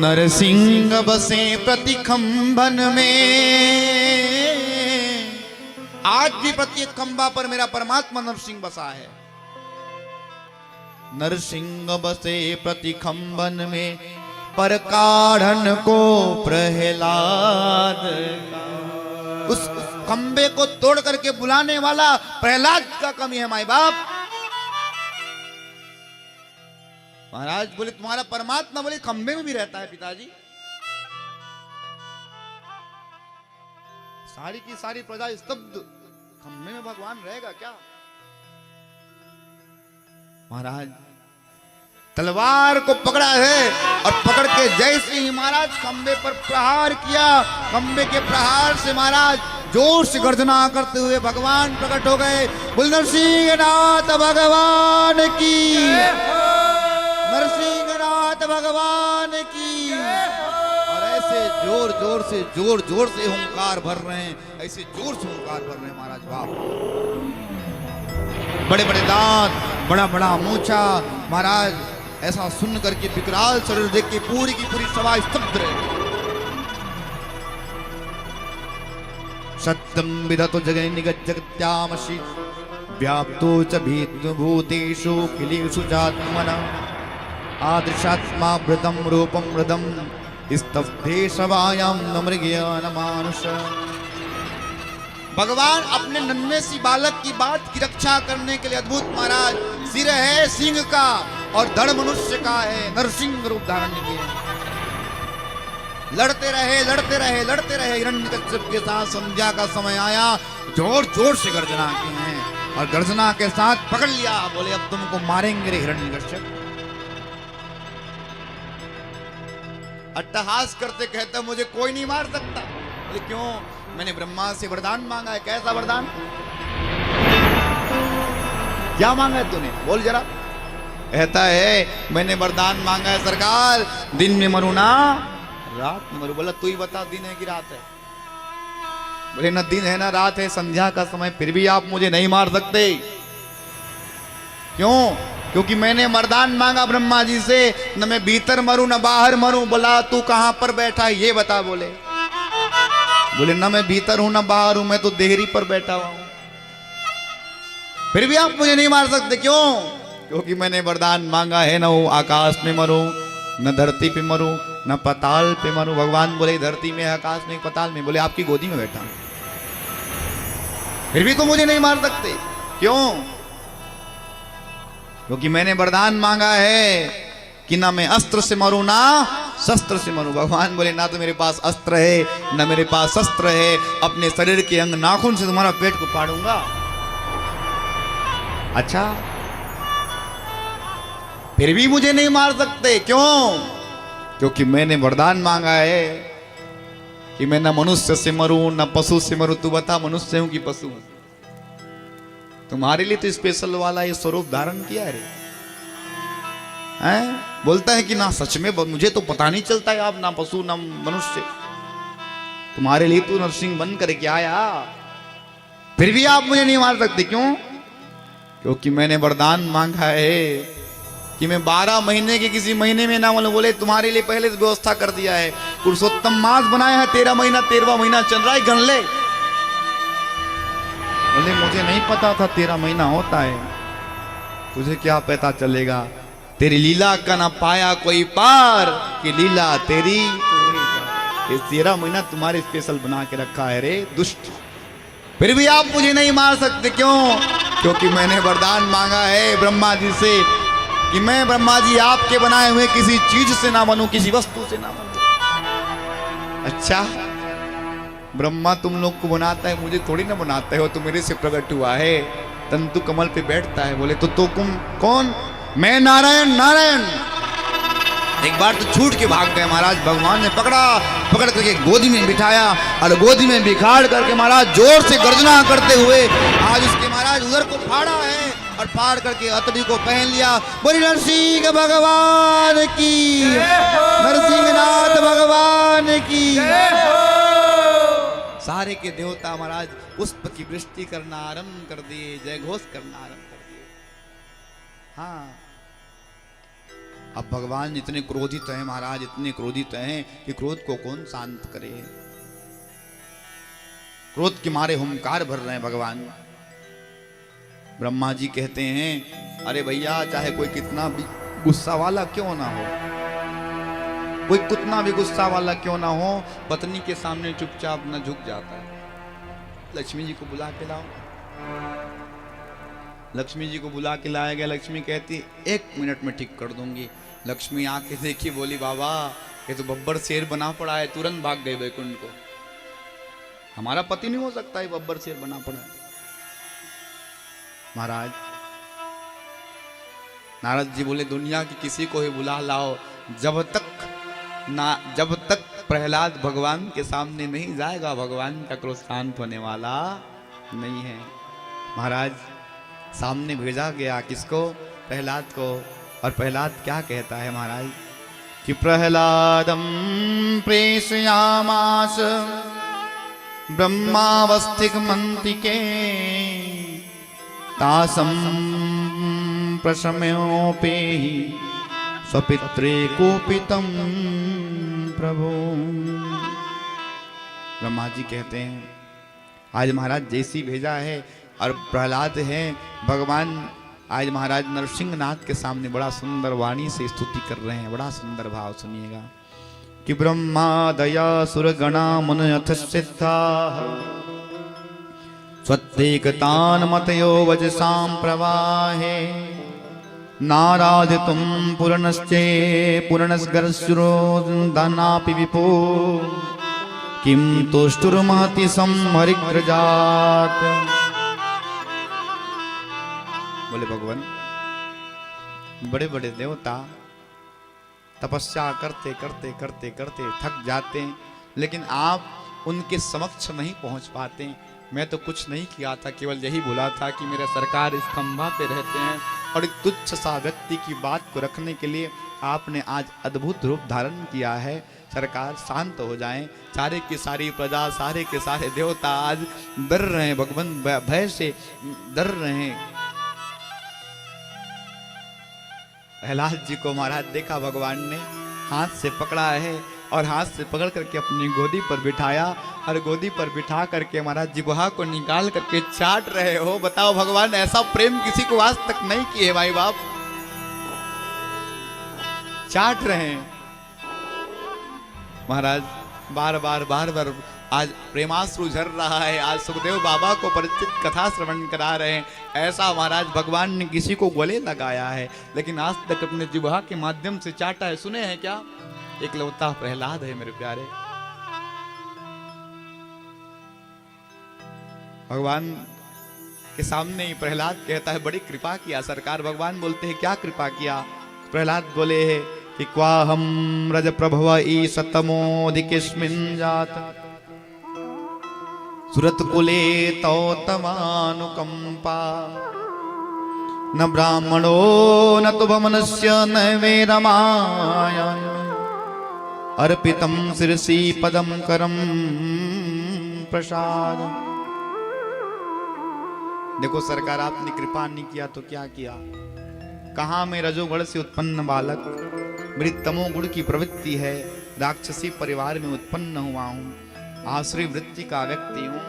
नरसिंह बसे प्रतिखंबन में, आज भी प्रत्येक खंबा पर मेरा परमात्मा नरसिंह बसा है। नरसिंह बसे प्रतिखंबन में, पर काढ़न को प्रहलाद। उस खंबे को तोड़ करके बुलाने वाला प्रहलाद का कमी है माई बाप। महाराज बोले तुम्हारा परमात्मा बोले खंबे में भी रहता है पिताजी। सारी की सारी प्रजा स्तब्ध, खंबे में भगवान रहेगा क्या? महाराज तलवार को पकड़ा है और पकड़ के जैसे ही महाराज खंबे पर प्रहार किया, खंबे के प्रहार से महाराज जोर से गर्जना करते हुए भगवान प्रकट हो गए। बोल नरसिंहनाथ भगवान की, नरसिंहनाथ भगवान की। और ऐसे जोर जोर से हुंकार भर रहे हैं, ऐसे जोर से हुंकार भर रहे हैं महाराज बाप। बड़े बड़े दांत, बड़ा बड़ा मूंछा। महाराज ऐसा सुन करके विकराल शरीर देख के पूरी की पूरी सभा स्तब्ध रहे। सत्यम विदतो जगै निगत जगत्यामसि, व्याप्तो च भूतेषु खिलेषु चात्मना, आदृशात्मावृतं रूपं हृदं स्तब्धे सभायां न मृगया न मानुष। भगवान अपने नन्हे सी बालक की बात की रक्षा करने के लिए अद्भुत महाराज सिर है सिंह का और धड़ मनुष्य का है, नरसिंह रूप धारण किए। लड़ते रहे हिरण्यकश्यप के साथ। संध्या का समय आया, जोर जोर से गर्जना की हैं और गर्जना के साथ पकड़ लिया। बोले अब तुमको मारेंगे रे हिरण्यकश्यप। अट्टहास करते कहता मुझे कोई नहीं मार सकता। बोले क्यों? मैंने ब्रह्मा से वरदान मांगा है। कैसा वरदान? क्या मांगा है तूने? बोल जरा। कहता है मैंने वरदान मांगा है सरकार, दिन में मरू ना रात में मरू। बोला तू ही बता दिन है कि रात है? बोले ना दिन है ना रात है, संध्या का समय, फिर भी आप मुझे नहीं मार सकते। क्यों? क्योंकि मैंने वरदान मांगा ब्रह्मा जी से, न मैं भीतर मरूं न बाहर मरूं। बोला तू कहां पर बैठा है ये बता। बोले न मैं भीतर हूं न बाहर हूं, मैं तो देहरी पर बैठा हुआ हूं। फिर भी आप मुझे नहीं मार सकते। क्यों? क्योंकि मैंने वरदान मांगा है न वो आकाश में मरूं, न धरती पे मरूं, न पताल पे मरूं। भगवान बोले धरती में, आकाश में, पताल में। बोले आपकी गोदी में बैठा हूं, फिर भी तो मुझे नहीं मार सकते। क्यों? क्योंकि मैंने वरदान मांगा है कि ना मैं अस्त्र से मरूं ना शस्त्र से मरूं। भगवान बोले ना तो मेरे पास अस्त्र है ना मेरे पास शस्त्र है, अपने शरीर के अंग नाखून से तुम्हारा पेट को फाड़ूंगा। अच्छा, फिर भी मुझे नहीं मार सकते। क्यों? क्योंकि मैंने वरदान मांगा है कि मैं ना मनुष्य से मरूं ना पशु से मरूं। तू बता मनुष्य हूं कि पशु हूं? तुम्हारे लिए तो स्पेशल वाला ये स्वरूप धारण किया है। बोलता है कि ना सच में मुझे तो पता नहीं चलता है आप ना पशु ना मनुष्य। तुम्हारे लिए तो नरसिंह बन करके आया, फिर भी आप मुझे नहीं मार सकते। क्यों? क्योंकि मैंने वरदान मांगा है कि मैं 12 महीने के किसी महीने में ना मरूं। बोले तुम्हारे लिए पहले से व्यवस्था कर दिया है, पुरुषोत्तम मास बनाया है। 13 महीना 13वां महीना चल रहा है, गण ले। बोले मुझे नहीं पता था 13 महीना होता है। तुझे क्या पता चलेगा? तेरी लीला का ना पाया कोई पार, कि लीला तेरी। ये 13 महीना तुम्हारे स्पेशल बना के रखा है रे दुष्ट। फिर भी आप मुझे नहीं मार सकते। क्यों? क्योंकि मैंने वरदान मांगा है ब्रह्मा जी से कि मैं ब्रह्मा जी आपके बनाए हुए किसी चीज से ना बनूं, किसी वस्तु से ना बनूं। अच्छा, ब्रह्मा तुम लोग को बनाता है, मुझे थोड़ी ना बनाता है। वो तो मेरे से प्रकट हुआ है, तंतु कमल पे बैठता है। बोले तो तुम कौन? मैं नारायण। नारायण एक बार तो छूट के भाग गए महाराज। भगवान ने पकड़ करके गोदी में बिठाया और गोदी में बिखाड़ करके महाराज जोर से गर्जना करते हुए आज उसके महाराज उधर को फाड़ा है और फाड़ करके हथड़ी को पहन लिया। बोली नरसिंह भगवान की, नरसिंहनाथ भगवान की। सारे के देवता महाराज पुष्प की वृष्टि करना आरंभ कर दिए, जय घोष करना आरंभ कर दिए। हाँ, अब भगवान इतने क्रोधित हैं महाराज, इतने क्रोधित हैं कि क्रोध को कौन शांत करे। क्रोध के मारे हुंकार भर रहे हैं भगवान। ब्रह्मा जी कहते हैं अरे भैया चाहे कोई कितना भी गुस्सा वाला क्यों ना हो, कोई कितना भी गुस्सा वाला क्यों ना हो, पत्नी के सामने चुपचाप न झुक जाता है। लक्ष्मी जी को बुला के लाओ। लक्ष्मी जी को बुला के लाया गया। लक्ष्मी कहती 1 मिनट में ठीक कर दूंगी। लक्ष्मी आके देखी, बोली बाबा ये तो बब्बर शेर बना पड़ा है, तुरंत भाग गए वैकुंठ को। हमारा पति नहीं हो सकता है, बब्बर शेर बना पड़ा है। महाराज नारद जी बोले दुनिया की किसी को ही बुला लाओ, जब तक प्रहलाद भगवान के सामने नहीं जाएगा भगवान का क्रोध शांत होने वाला नहीं है। महाराज सामने भेजा गया किसको? प्रहलाद को। और प्रहलाद क्या कहता है महाराज कि प्रहलादम प्रेषयामास ब्रह्मावस्थिगमन्तिके तासम प्रशम्योपेहि स्वपित्रे कोपितम प्रभु। ब्रह्मा जी कहते हैं आज महाराज जैसी भेजा है, और प्रहलाद है भगवान आज महाराज नरसिंहनाथ के सामने बड़ा सुंदर वाणी से स्तुति कर रहे हैं। बड़ा सुंदर भाव सुनिएगा कि ब्रह्मादया सुरगणा मुनयथ सिद्धा स्वत्तेकतान मतयो वजसां प्रवाहे नाराधितुं पुरणश्चे पुरणस्गरश्रो दानापि विपो किं तुष्टुर्महति संहरिग्रजात। बोले भगवान बड़े बड़े देवता तपस्या करते करते करते करते थक जाते हैं, लेकिन आप उनके समक्ष नहीं पहुंच पाते। मैं तो कुछ नहीं किया था, केवल यही बोला था कि मेरे सरकार इस खंभा पे रहते हैं, और एक तुच्छ सा व्यक्ति की बात को रखने के लिए आपने आज अद्भुत रूप धारण किया है। सरकार शांत हो जाएं। सारे की सारी प्रजा, सारे के सारे देवता आज डर रहे हैं भगवान, भय से डर रहे हैं। प्रहलाद जी को महाराज देखा भगवान ने, हाथ से पकड़ा है और हाथ से पकड़ करके अपनी गोदी पर बिठाया, और गोदी पर बिठा करके महाराज जिह्वा को निकाल करके चाट रहे हो। बताओ भगवान ऐसा प्रेम किसी को आज तक नहीं किए भाई बाप, चाट रहे हैं महाराज। बार बार आज प्रेमाश्रु झर रहा है। आज सुखदेव बाबा को परिचित कथा श्रवण करा रहे हैं। ऐसा महाराज भगवान ने किसी को गले लगाया है, लेकिन आज तक अपने जिह्वा के माध्यम से चाटा है। सुने हैं क्या? एकलौता प्रहलाद है मेरे प्यारे। भगवान के सामने ही प्रहलाद कहता है बड़ी कृपा किया सरकार। भगवान बोलते हैं क्या कृपा किया? प्रहलाद बोले है कि क्वाहम रज प्रभव ईशतमोधिकेस्मिन् जात सुरत कुले तौ तवानुकंपा न ब्राह्मणो न तो मनुष्य न वे रमाया अर्पितम शिरसी पदम करम प्रसाद। देखो सरकार आपने कृपा नहीं किया तो क्या किया? कहा मैं रजोगुण से उत्पन्न बालक, मेरी तमोगुण की प्रवृत्ति है, राक्षसी परिवार में उत्पन्न हुआ हूँ, आश्रय वृत्ति का व्यक्ति हूँ,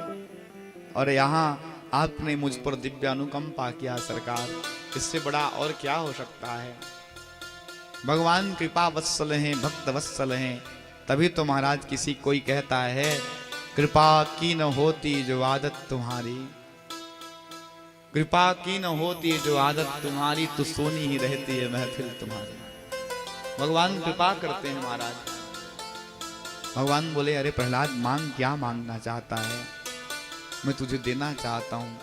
और यहाँ आपने मुझ पर दिव्य अनुकंपा किया सरकार। इससे बड़ा और क्या हो सकता है? भगवान कृपा वत्सल हैं, भक्त वत्सल हैं। तभी तो महाराज किसी कोई कहता है कृपा की न होती जो आदत तुम्हारी, कृपा की न होती जो आदत तुम्हारी, तो सोनी ही रहती है महफिल तुम्हारी। भगवान कृपा करते हैं महाराज। भगवान बोले अरे प्रहलाद मांग, क्या मांगना चाहता है? मैं तुझे देना चाहता हूं।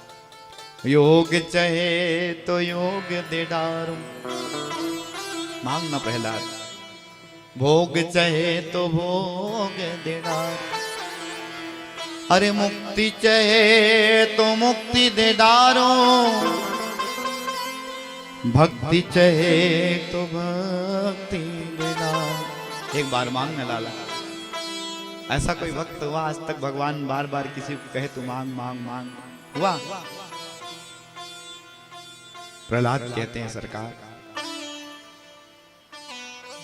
योग चाहे तो योग दे डारूं, मांगना प्रहलाद। भोग चाहे तो भोग दे डारूं, अरे मुक्ति चाहे तो मुक्ति दे डारूं, भक्ति चाहे तो भक्ति दे डारूं। एक बार मांगना लाला। ऐसा कोई भक्त हुआ आज तक भगवान बार बार किसी को कहे तू मांग मांग मांग? हुआ? प्रहलाद कहते हैं सरकार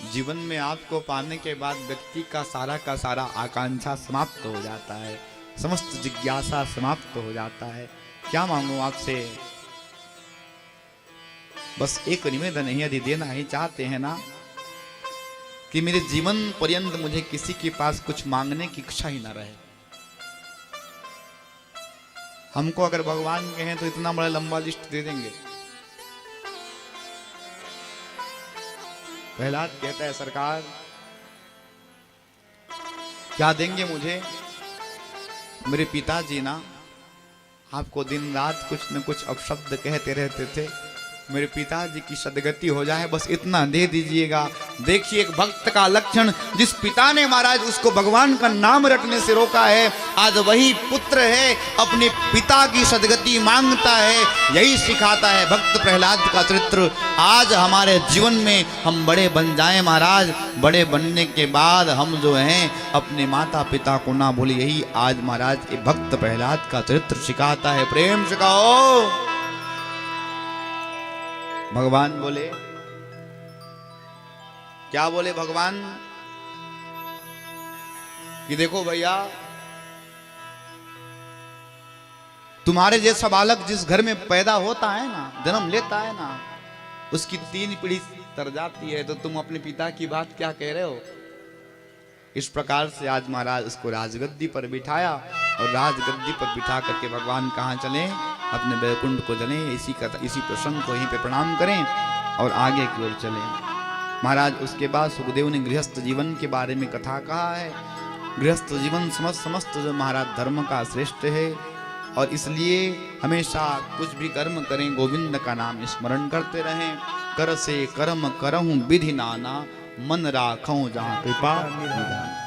जीवन में आपको पाने के बाद व्यक्ति का सारा आकांक्षा समाप्त हो जाता है, समस्त जिज्ञासा समाप्त हो जाता है। क्या मांगू आपसे? बस एक निवेदन है, यदि देना ही चाहते हैं ना, कि मेरे जीवन पर्यंत मुझे किसी के पास कुछ मांगने की इच्छा ही ना रहे। हमको अगर भगवान कहें तो इतना बड़ा लंबा लिस्ट दे देंगे। प्रहलाद कहता है, सरकार क्या देंगे मुझे? मेरे पिताजी ना आपको दिन रात कुछ न कुछ अपशब्द कहते रहते थे, मेरे पिताजी की सदगति हो जाए, बस इतना दे दीजिएगा। देखिए एक भक्त का लक्षण, जिस पिता ने महाराज उसको भगवान का नाम रटने से रोका है, आज वही पुत्र है अपने पिता की सदगति मांगता है। यही सिखाता है भक्त प्रहलाद का चरित्र। आज हमारे जीवन में हम बड़े बन जाएं महाराज, बड़े बनने के बाद हम जो हैं अपने माता पिता को ना भूले। यही आज महाराज भक्त प्रहलाद का चरित्र सिखाता है। प्रेम से कहो। भगवान बोले, क्या बोले भगवान? कि देखो भैया, तुम्हारे जैसा बालक जिस घर में पैदा होता है ना, जन्म लेता है ना, उसकी 3 पीढ़ी तर जाती है, तो तुम अपने पिता की बात क्या कह रहे हो? इस प्रकार से आज महाराज उसको राजगद्दी पर बिठाया, और राजगद्दी पर बिठा करके भगवान कहाँ चले? अपने वैकुंठ को चले। इसी प्रसंग को यहीं पे प्रणाम करें और आगे की ओर चले। महाराज उसके बाद सुखदेव ने गृहस्थ जीवन के बारे में कथा कहा है। गृहस्थ जीवन समस्त जो महाराज धर्म का श्रेष्ठ है, और इसलिए हमेशा कुछ भी कर्म करें गोविंद का नाम स्मरण करते रहें। कर से कर्म करहूं विधि नाना, मन राखूं जहाँ कृपा निधान।